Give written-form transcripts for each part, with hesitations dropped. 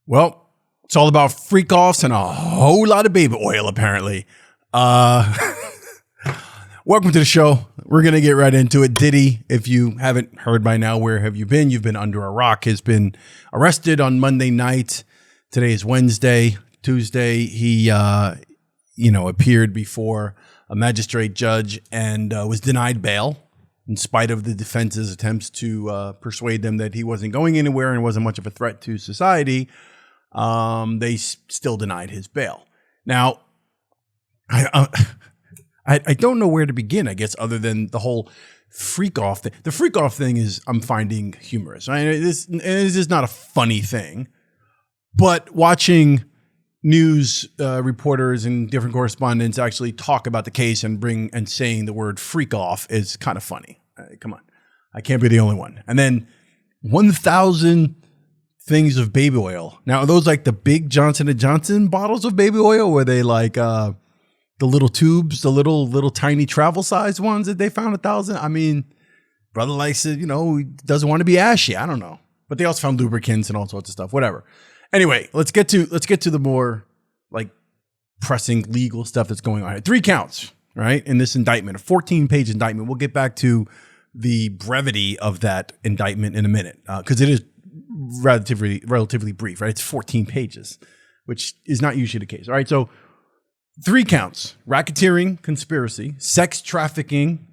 Well, it's all about freak offs and a whole lot of baby oil, apparently. Welcome to the show. We're going to get right into it. Diddy, if you haven't heard by now, where have you been? You've been under a rock. Has been arrested on Monday night. Today is Wednesday. Tuesday, he, appeared before a magistrate judge and was denied bail in spite of the defense's attempts to persuade them that he wasn't going anywhere and wasn't much of a threat to society. They still denied his bail. Now, I don't know where to begin, I guess, other than the whole freak off thing. The freak off thing is I'm finding humorous. Right? This is not a funny thing, but watching news reporters and different correspondents actually talk about the case and saying the word freak off is kind of funny. Come on, I can't be the only one. And then 1,000 things of baby oil. Now, are those like the big Johnson & Johnson bottles of baby oil? Were they like the little tubes, the little tiny travel size ones that they found 1,000? I mean, brother likes it, he doesn't want to be ashy. I don't know. But they also found lubricants and all sorts of stuff, whatever. Anyway, let's get to the more like pressing legal stuff that's going on here. 3 counts, right? In this indictment, a 14-page indictment. We'll get back to the brevity of that indictment in a minute, because it is relatively brief, right? It's 14 pages, which is not usually the case. All right. So 3 counts: racketeering, conspiracy, sex trafficking,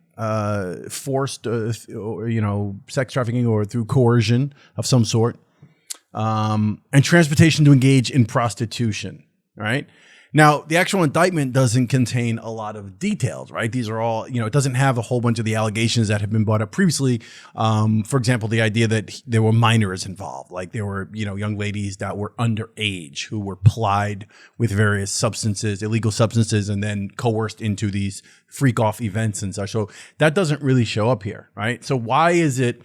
forced, sex trafficking or through coercion of some sort, and transportation to engage in prostitution. Right. Now, the actual indictment doesn't contain a lot of details, right? These are all, it doesn't have a whole bunch of the allegations that have been brought up previously. For example, the idea that there were minors involved, like there were, young ladies that were underage who were plied with various substances, illegal substances, and then coerced into these freak off events and such. So that doesn't really show up here, right? So why is it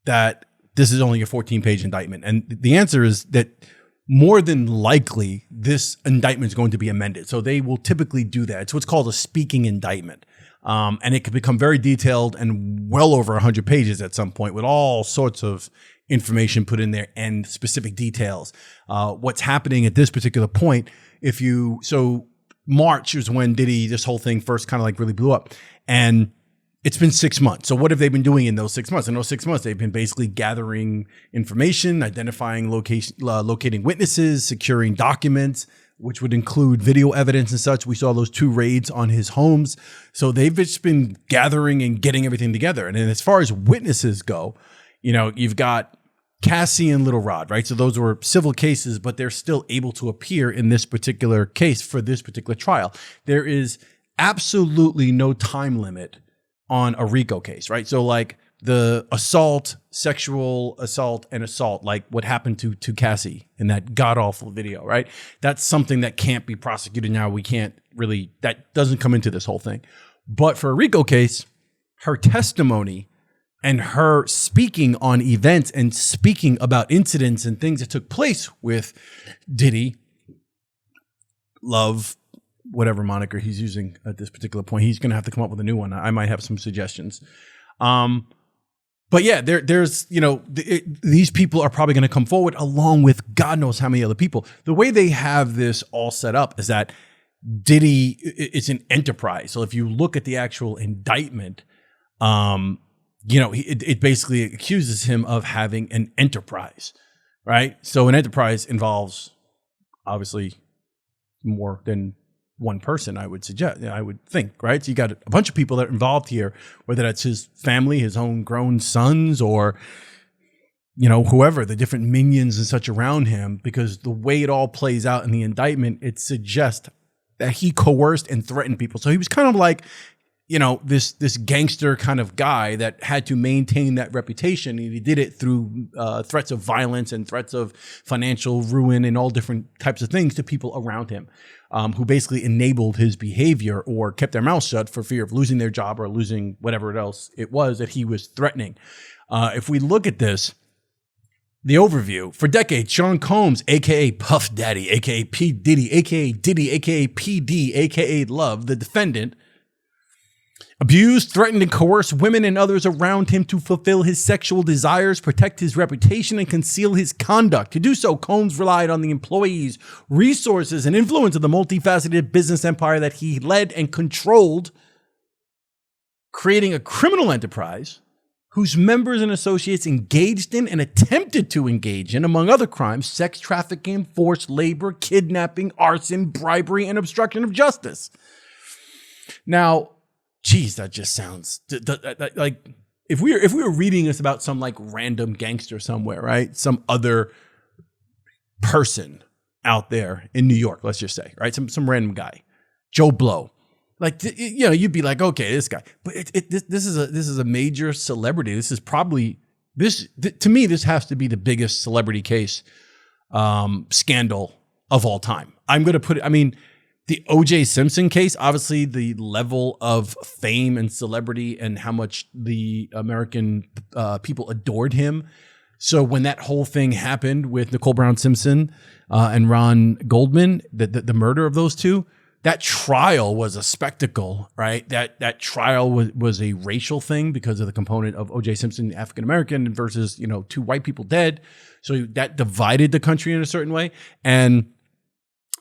that this is only a 14-page indictment? And the answer is that more than likely, this indictment is going to be amended. So they will typically do that. It's what's called a speaking indictment. And it can become very detailed and well over 100 pages at some point with all sorts of information put in there and specific details. What's happening at this particular point, so March is when Diddy, this whole thing first kind of like really blew up. And it's been 6 months. So what have they been doing in those 6 months? In those 6 months, they've been basically gathering information, identifying locating witnesses, securing documents, which would include video evidence and such. We saw those 2 raids on his homes. So they've just been gathering and getting everything together. And then as far as witnesses go, you've got Cassie and Little Rod, right? So those were civil cases, but they're still able to appear in this particular case for this particular trial. There is absolutely no time limit on a RICO case, right? So like the assault, sexual assault and assault, like what happened to Cassie in that god awful video, right? That's something that can't be prosecuted now. That doesn't come into this whole thing. But for a RICO case, her testimony and her speaking on events and speaking about incidents and things that took place with Diddy, Love, whatever moniker he's using at this particular point. He's going to have to come up with a new one. I might have some suggestions. But yeah, there's, these people are probably going to come forward along with God knows how many other people. The way they have this all set up is that Diddy is an enterprise. So if you look at the actual indictment, it basically accuses him of having an enterprise, right? So an enterprise involves obviously more than one person, I would think, right? So you got a bunch of people that are involved here, whether that's his family, his own grown sons, or, whoever, the different minions and such around him, because the way it all plays out in the indictment, it suggests that he coerced and threatened people. So he was kind of like, this gangster kind of guy that had to maintain that reputation. And he did it through threats of violence and threats of financial ruin and all different types of things to people around him, who basically enabled his behavior or kept their mouth shut for fear of losing their job or losing whatever else it was that he was threatening. If we look at this, the overview: for decades, Sean Combs, a.k.a. Puff Daddy, a.k.a. P. Diddy, a.k.a. Diddy, a.k.a. P.D., a.k.a. Love, the defendant, Abused, threatened, and coerced women and others around him to fulfill his sexual desires, protect his reputation, and conceal his conduct. To do so, Combs relied on the employees, resources, and influence of the multifaceted business empire that he led and controlled, creating a criminal enterprise whose members and associates engaged in and attempted to engage in, among other crimes, sex trafficking, forced labor, kidnapping, arson, bribery, and obstruction of justice. Now, geez, that just sounds like if we were reading this about some like random gangster somewhere, right? Some other person out there in New York, let's just say, right? Some random guy, Joe Blow. Like, you know, you'd be like, okay, this guy. But this is a major celebrity. This is probably to me, this has to be the biggest celebrity case scandal of all time. I'm going to put it. I mean, the O.J. Simpson case, obviously the level of fame and celebrity and how much the American people adored him. So when that whole thing happened with Nicole Brown Simpson and Ron Goldman, the murder of those two, that trial was a spectacle, right? That trial was a racial thing because of the component of O.J. Simpson, African American, versus, you know, two white people dead. So that divided the country in a certain way. And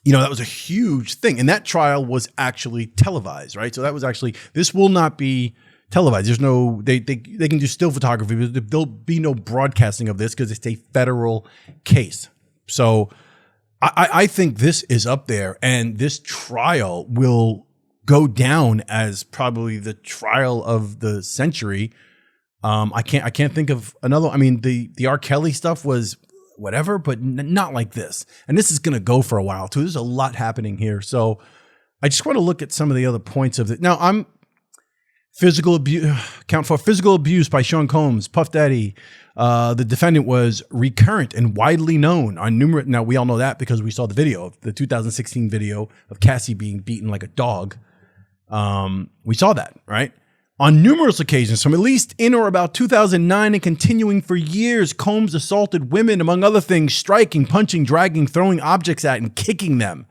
you know, that was a huge thing. And that trial was actually televised, right? So that was actually, this will not be televised. There's no, they can do still photography, but there'll be no broadcasting of this because it's a federal case. So I think this is up there, and this trial will go down as probably the trial of the century. I can't think of another. I mean, the R. Kelly stuff was whatever, but not like this. And this is going to go for a while too. There's a lot happening here. So I just want to look at some of the other points of it. Now, count for physical abuse by Sean Combs, Puff Daddy. The defendant was recurrent and widely known on numerous. Now, we all know that because we saw the video, the 2016 video of Cassie being beaten like a dog. We saw that, right? On numerous occasions, from at least in or about 2009 and continuing for years, Combs assaulted women, among other things, striking, punching, dragging, throwing objects at, and kicking them.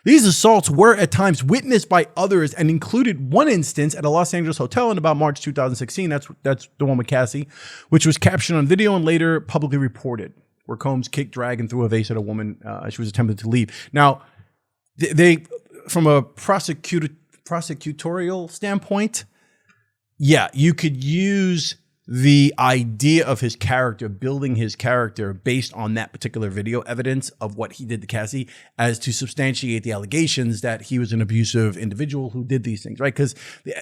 These assaults were at times witnessed by others and included one instance at a Los Angeles hotel in about March 2016. That's the one with Cassie, which was captured on video and later publicly reported, where Combs kicked, dragged, and threw a vase at a woman as she was attempting to leave. Now, they from a prosecutorial standpoint, yeah, you could use the idea of his character, building his character based on that particular video evidence of what he did to Cassie, as to substantiate the allegations that he was an abusive individual who did these things, right? Because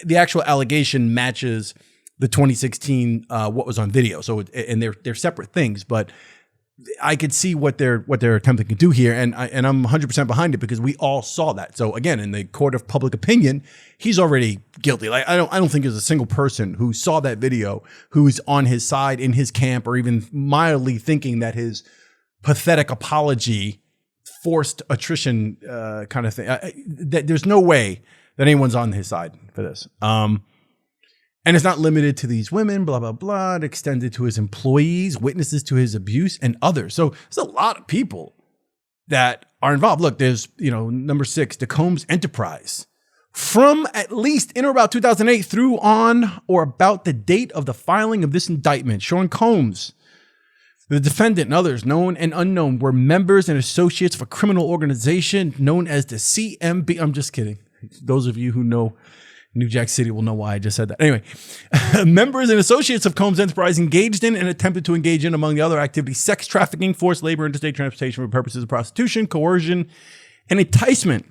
the actual allegation matches the 2016 what was on video. So and they're separate things, but I could see what they're attempting to do here, and I'm 100% behind it because we all saw that. So again, in the court of public opinion, he's already guilty. Like I don't think there's a single person who saw that video who is on his side, in his camp, or even mildly thinking that his pathetic apology, forced attrition kind of thing. That there's no way that anyone's on his side for this. And it's not limited to these women, blah, blah, blah. It extended to his employees, witnesses to his abuse, and others. So there's a lot of people that are involved. Look, there's, number 6, the Combs enterprise. From at least in or about 2008 through on or about the date of the filing of this indictment, Sean Combs, the defendant, and others, known and unknown, were members and associates of a criminal organization known as the CMB. I'm just kidding. Those of you who know New Jack City will know why I just said that. Anyway, members and associates of Combs Enterprise engaged in and attempted to engage in, among the other activities, sex trafficking, forced labor, interstate transportation for purposes of prostitution, coercion, and enticement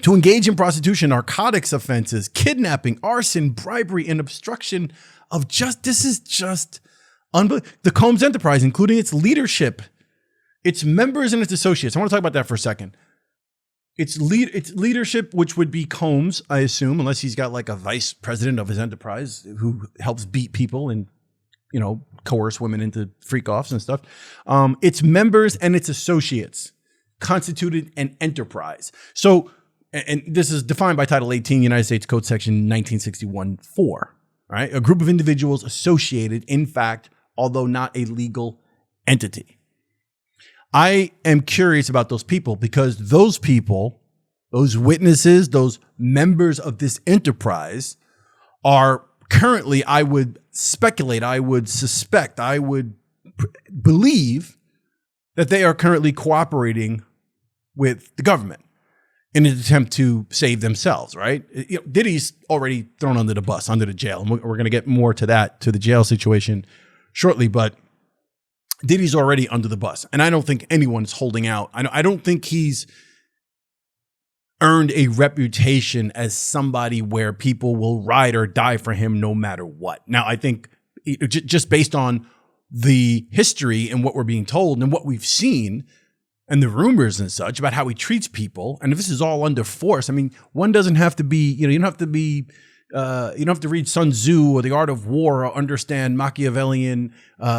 to engage in prostitution, narcotics offenses, kidnapping, arson, bribery, and obstruction of justice. This is just unbelievable. The Combs Enterprise, including its leadership, its members, and its associates. I want to talk about that for a second. Its leadership, which would be Combs, I assume, unless he's got like a vice president of his enterprise who helps beat people and, coerce women into freak-offs and stuff. Its members and its associates constituted an enterprise. So, and this is defined by Title 18, United States Code Section 1961-4, right? A group of individuals associated, in fact, although not a legal entity. I am curious about those people because those people, those witnesses, those members of this enterprise are currently, I would speculate, I would suspect, I would believe that they are currently cooperating with the government in an attempt to save themselves, right? Diddy's already thrown under the bus, under the jail. And we're going to get more to that, to the jail situation shortly, but Diddy's already under the bus. And I don't think anyone's holding out. I don't think he's earned a reputation as somebody where people will ride or die for him no matter what. Now, I think just based on the history and what we're being told and what we've seen and the rumors and such about how he treats people, and if this is all under force, I mean, one doesn't have to be, you don't have to be, you don't have to read Sun Tzu or The Art of War or understand Machiavellian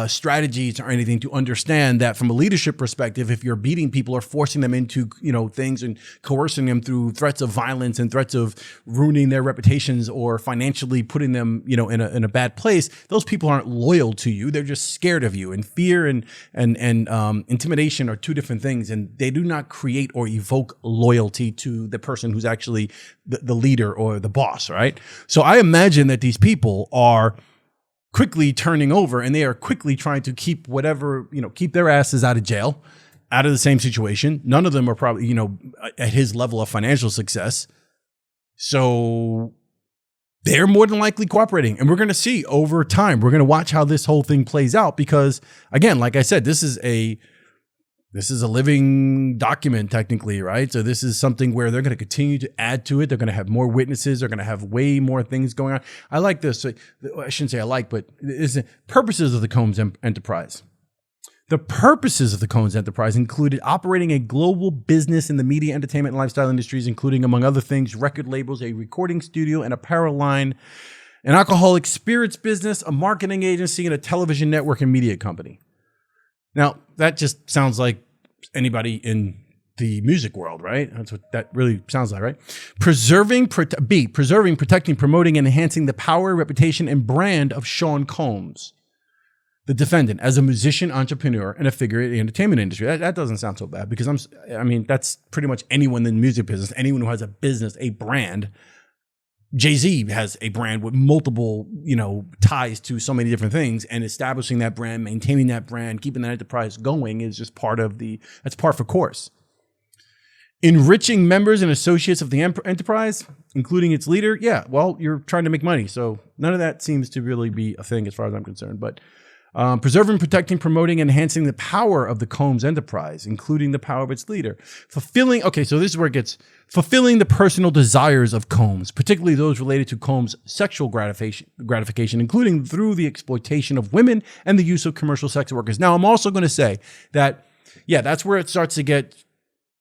strategies or anything to understand that from a leadership perspective, if you're beating people or forcing them into, things and coercing them through threats of violence and threats of ruining their reputations or financially putting them, in a bad place, those people aren't loyal to you. They're just scared of you. And fear and intimidation are two different things, and they do not create or evoke loyalty to the person who's actually the leader or the boss, right? So I imagine that these people are quickly turning over, and they are quickly trying to keep keep their asses out of jail, out of the same situation. None of them are probably, at his level of financial success. So they're more than likely cooperating. And we're going to see over time, we're going to watch how this whole thing plays out, because again, like I said, this is a living document technically, right? So this is something where they're going to continue to add to it. They're going to have more witnesses. They're going to have way more things going on. I like this. I shouldn't say I like, but it's the purposes of the Combs enterprise. The purposes of the Combs enterprise included operating a global business in the media, entertainment, and lifestyle industries, including, among other things, record labels, a recording studio, an apparel line, an alcoholic spirits business, a marketing agency, and a television network and media company. Now, that just sounds like anybody in the music world, right? That's what that really sounds like, right? Preserving, protecting, promoting, and enhancing the power, reputation, and brand of Sean Combs, the defendant, as a musician, entrepreneur, and a figure in the entertainment industry. That doesn't sound so bad, because that's pretty much anyone in the music business, anyone who has a business, a brand. Jay-Z has a brand with multiple, ties to so many different things, and establishing that brand, maintaining that brand, keeping that enterprise going is just that's par for course. Enriching members and associates of the enterprise, including its leader. Yeah, well, you're trying to make money. So none of that seems to really be a thing as far as I'm concerned, but preserving, protecting, promoting, and enhancing the power of the Combs enterprise, including the power of its leader. So this is where it gets, fulfilling the personal desires of Combs, particularly those related to Combs' sexual gratification, including through the exploitation of women and the use of commercial sex workers. Now, I'm also going to say that, that's where it starts to get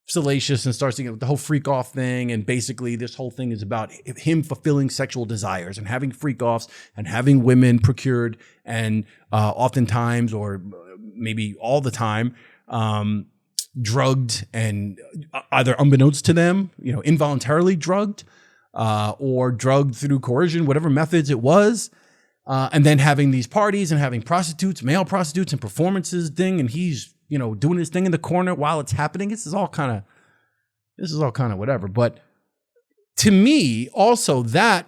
salacious and starts to get the whole freak off thing. And basically this whole thing is about him fulfilling sexual desires and having freak offs and having women procured and oftentimes, or maybe all the time, drugged and either unbeknownst to them, involuntarily drugged or drugged through coercion, whatever methods it was. And then having these parties and having prostitutes, male prostitutes and performances thing. And he's, doing his thing in the corner while it's happening. This is all kind of whatever. But to me, also a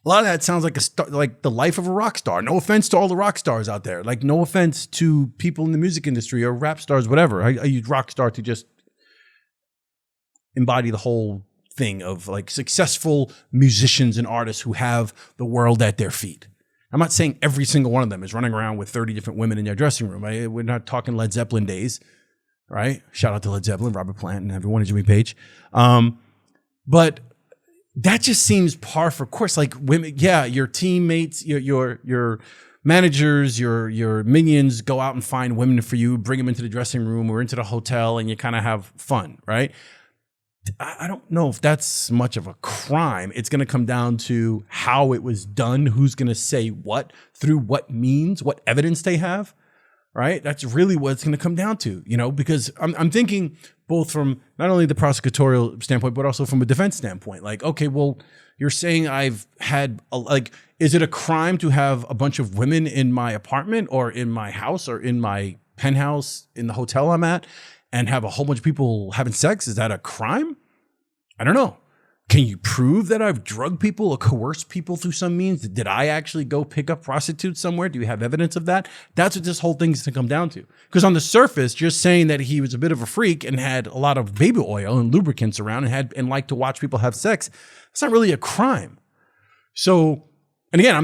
lot of that sounds like the life of a rock star. No offense to all the rock stars out there. Like, no offense to people in the music industry or rap stars, whatever. I use rock star to just embody the whole thing of like successful musicians and artists who have the world at their feet. I'm not saying every single one of them is running around with 30 different women in their dressing room. We're not talking Led Zeppelin days, right? Shout out to Led Zeppelin, Robert Plant, and everyone at Jimmy Page. But that just seems par for course. Like, women, your teammates, your managers, your minions go out and find women for you, bring them into the dressing room or into the hotel, and you kind of have fun, right? I don't know if that's much of a crime. It's going to come down to how it was done, who's going to say what, through what means, what evidence they have, right? That's really what it's going to come down to, because I'm thinking both from not only the prosecutorial standpoint, but also from a defense standpoint. Like, okay, well, you're saying I've had, is it a crime to have a bunch of women in my apartment or in my house or in my penthouse in the hotel I'm at and have a whole bunch of people having sex? Is that a crime? I don't know. Can you prove that I've drugged people or coerced people through some means? Did I actually go pick up prostitutes somewhere? Do you have evidence of that? That's what this whole thing is to come down to. Because on the surface, just saying that he was a bit of a freak and had a lot of baby oil and lubricants around and liked to watch people have sex, it's not really a crime. So, and again,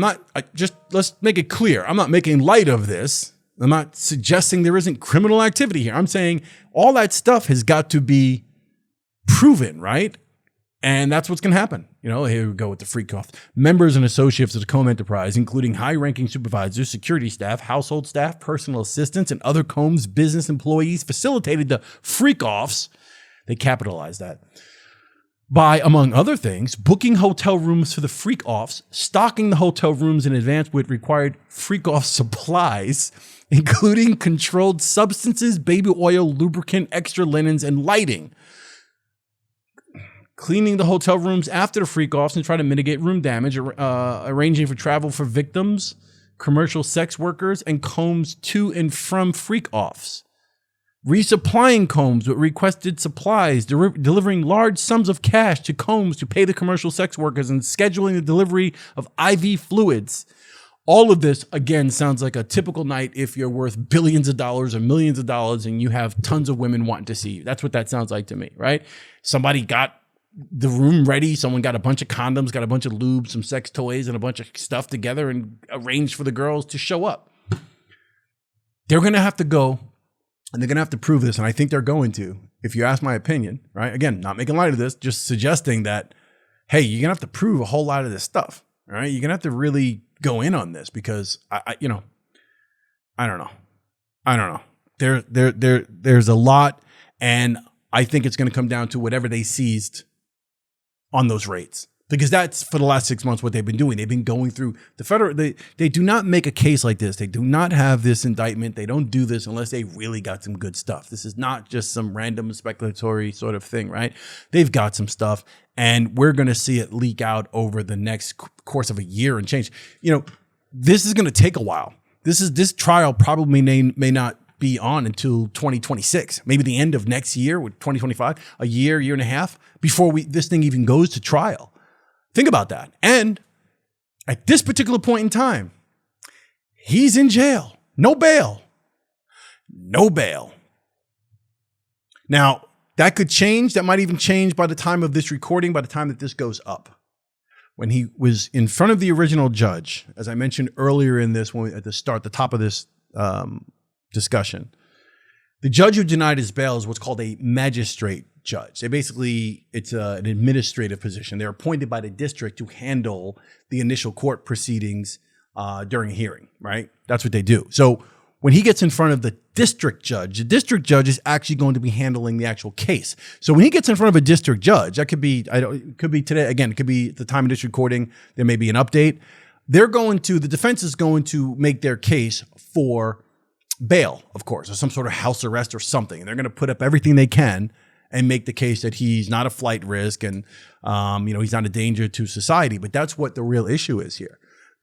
let's make it clear. I'm not making light of this. I'm not suggesting there isn't criminal activity here. I'm saying all that stuff has got to be proven, right? And that's what's going to happen. Here we go with the freak off. Members and associates of the Comb enterprise, including high-ranking supervisors, security staff, household staff, personal assistants, and other Combs business employees, facilitated the freak offs. They capitalized that by, among other things, booking hotel rooms for the freak offs, stocking the hotel rooms in advance with required freak off supplies, including controlled substances, baby oil, lubricant, extra linens, and lighting. Cleaning the hotel rooms after the freak-offs and try to mitigate room damage, arranging for travel for victims, commercial sex workers, and Combs to and from freak-offs. Resupplying Combs with requested supplies, delivering large sums of cash to Combs to pay the commercial sex workers, and scheduling the delivery of IV fluids. All of this, again, sounds like a typical night if you're worth billions of dollars or millions of dollars and you have tons of women wanting to see you. That's what that sounds like to me, right? Somebody got the room ready. Someone got a bunch of condoms, got a bunch of lube, some sex toys, and a bunch of stuff together and arranged for the girls to show up. They're going to have to go and they're going to have to prove this. And I think they're going to, if you ask my opinion, right? Again, not making light of this, just suggesting that, hey, you're going to have to prove a whole lot of this stuff, right? You're going to have to really go in on this because I don't know. There's a lot. And I think it's going to come down to whatever they seized on those rates, because that's for the last 6 months what they've been doing. They've been going through the federal. They do not make a case like this. They do not have this indictment. They don't do this unless they really got some good stuff. This is not just some random speculatory sort of thing, right? They've got some stuff, and we're going to see it leak out over the next course of a year and change. This is going to take a while. This trial probably may not be on until 2026, maybe the end of next year with 2025, a year and a half before this thing even goes to trial. Think about that. And at this particular point in time, he's in jail. No bail. Now, that could change. That might even change by the time of this recording, by the time that this goes up. When he was in front of the original judge, as I mentioned earlier in this, at the top of this discussion, the judge who denied his bail is what's called a magistrate judge. It's an administrative position. They're appointed by the district to handle the initial court proceedings during a hearing, right? That's what they do. So when he gets in front of the district judge is actually going to be handling the actual case. So when he gets in front of a district judge, that could be, it could be today, again, it could be the time of this recording, there may be an update. The defense is going to make their case for bail, of course, or some sort of house arrest or something. And they're going to put up everything they can and make the case that he's not a flight risk and, he's not a danger to society. But that's what the real issue is here.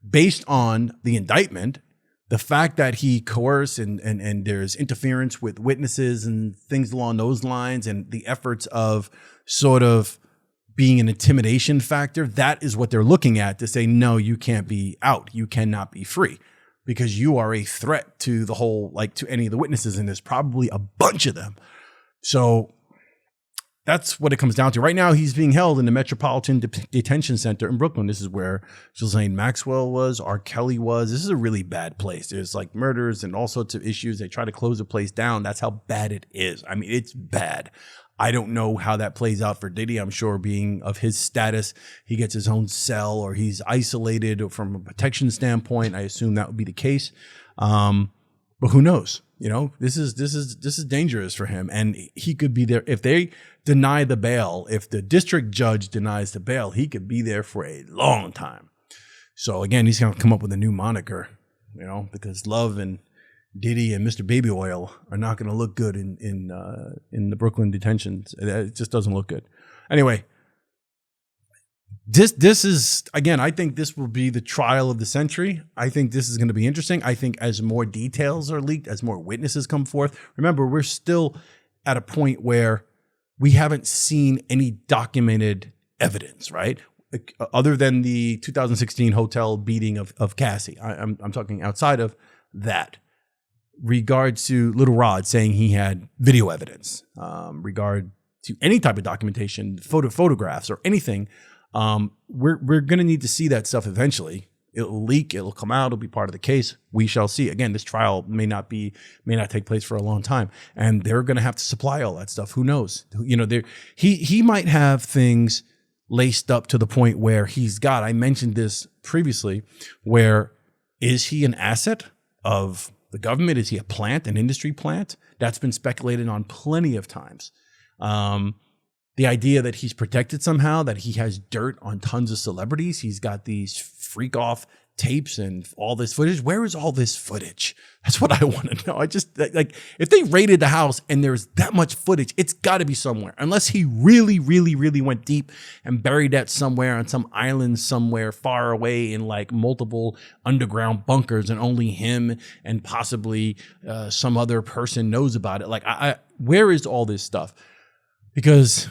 Based on the indictment, the fact that he coerced and there's interference with witnesses and things along those lines, and the efforts of sort of being an intimidation factor, that is what they're looking at to say, no, you can't be out. You cannot be free because you are a threat to the whole, to any of the witnesses. And there's probably a bunch of them. So that's what it comes down to. Right now, he's being held in the Metropolitan Detention Center in Brooklyn. This is where Ghislaine Maxwell was, R. Kelly was. This is a really bad place. There's murders and all sorts of issues. They try to close the place down. That's how bad it is. I mean, it's bad. I don't know how that plays out for Diddy. I'm sure being of his status, he gets his own cell or he's isolated from a protection standpoint. I assume that would be the case. But who knows? This is dangerous for him. And he could be there if they deny the bail. If the district judge denies the bail, he could be there for a long time. So again, he's going to come up with a new moniker, because Love and Diddy and Mr. Baby Oil are not going to look good in the Brooklyn detentions. It just doesn't look good. Anyway, this is, again, I think this will be the trial of the century. I think this is going to be interesting. I think as more details are leaked, as more witnesses come forth, remember, we're still at a point where we haven't seen any documented evidence, right? Other than the 2016 hotel beating of Cassie. I'm talking outside of that. Regards to Little Rod saying he had video evidence, regard to any type of documentation, photographs or anything, we're going to need to see that stuff eventually. It'll leak, it'll come out, it'll be part of the case. We shall see. Again, this trial may not take place for a long time, and they're going to have to supply all that stuff. Who knows? You know, he might have things laced up to the point where I mentioned this previously, where is he an asset of the government? Is he a plant, an industry plant? That's been speculated on plenty of times. The idea that he's protected somehow, that he has dirt on tons of celebrities. He's got these freak off tapes and all this footage. Where is all this footage? That's what I want to know. I just like, if they raided the house and there's that much footage, it's got to be somewhere, unless he really, really, really went deep and buried that somewhere on some island somewhere far away in like multiple underground bunkers, and only him and possibly some other person knows about it. Like, where is all this stuff? Because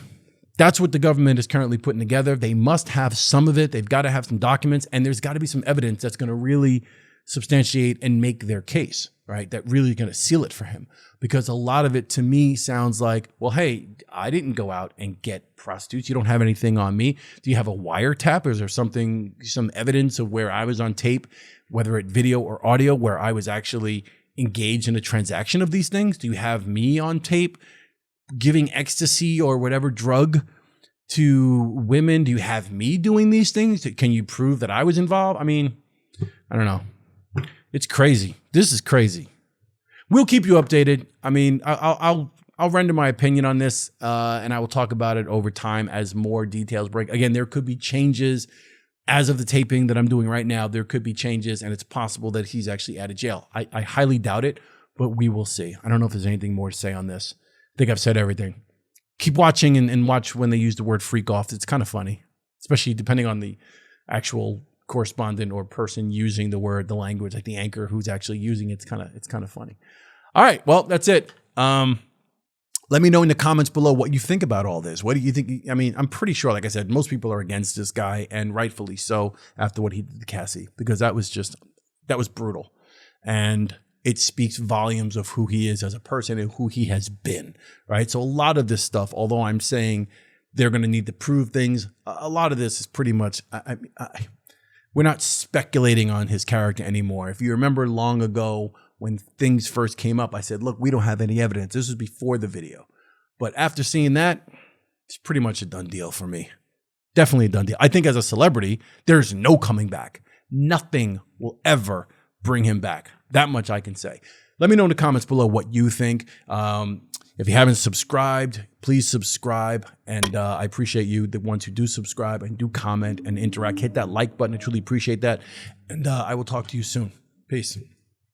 that's what the government is currently putting together. They must have some of it. They've got to have some documents, and there's got to be some evidence that's going to really substantiate and make their case, right? That really going to seal it for him. Because a lot of it to me sounds like, well, hey, I didn't go out and get prostitutes. You don't have anything on me. Do you have a wiretap? Is there something, some evidence of where I was on tape, whether it video or audio, where I was actually engaged in a transaction of these things? Do you have me on tape giving ecstasy or whatever drug to women? Do you have me doing these things? Can you prove that I was involved? I mean, I don't know. It's crazy. This is crazy. We'll keep you updated. I mean, I'll render my opinion on this, and I will talk about it over time as more details break. Again, there could be changes. As of the taping that I'm doing right now, there could be changes, and it's possible that he's actually out of jail. I highly doubt it, but we will see. I don't know if there's anything more to say on this. I think I've said everything. Keep watching and watch when they use the word freak off. It's kind of funny, especially depending on the actual correspondent or person using the word, the language, like the anchor who's actually using it. It's kind of funny. All right. Well, that's it. Let me know in the comments below what you think about all this. What do you think? I mean, I'm pretty sure, like I said, most people are against this guy, and rightfully so, after what he did to Cassie, because that was brutal. And it speaks volumes of who he is as a person and who he has been, right? So a lot of this stuff, although I'm saying they're going to need to prove things, a lot of this is pretty much, we're not speculating on his character anymore. If you remember long ago when things first came up, I said, look, we don't have any evidence. This was before the video. But after seeing that, it's pretty much a done deal for me. Definitely a done deal. I think as a celebrity, there's no coming back. Nothing will ever bring him back. That much I can say. Let me know in the comments below what you think. If you haven't subscribed, please subscribe. And I appreciate you, the ones who do subscribe and do comment and interact. Hit that like button. I truly appreciate that. And I will talk to you soon. Peace.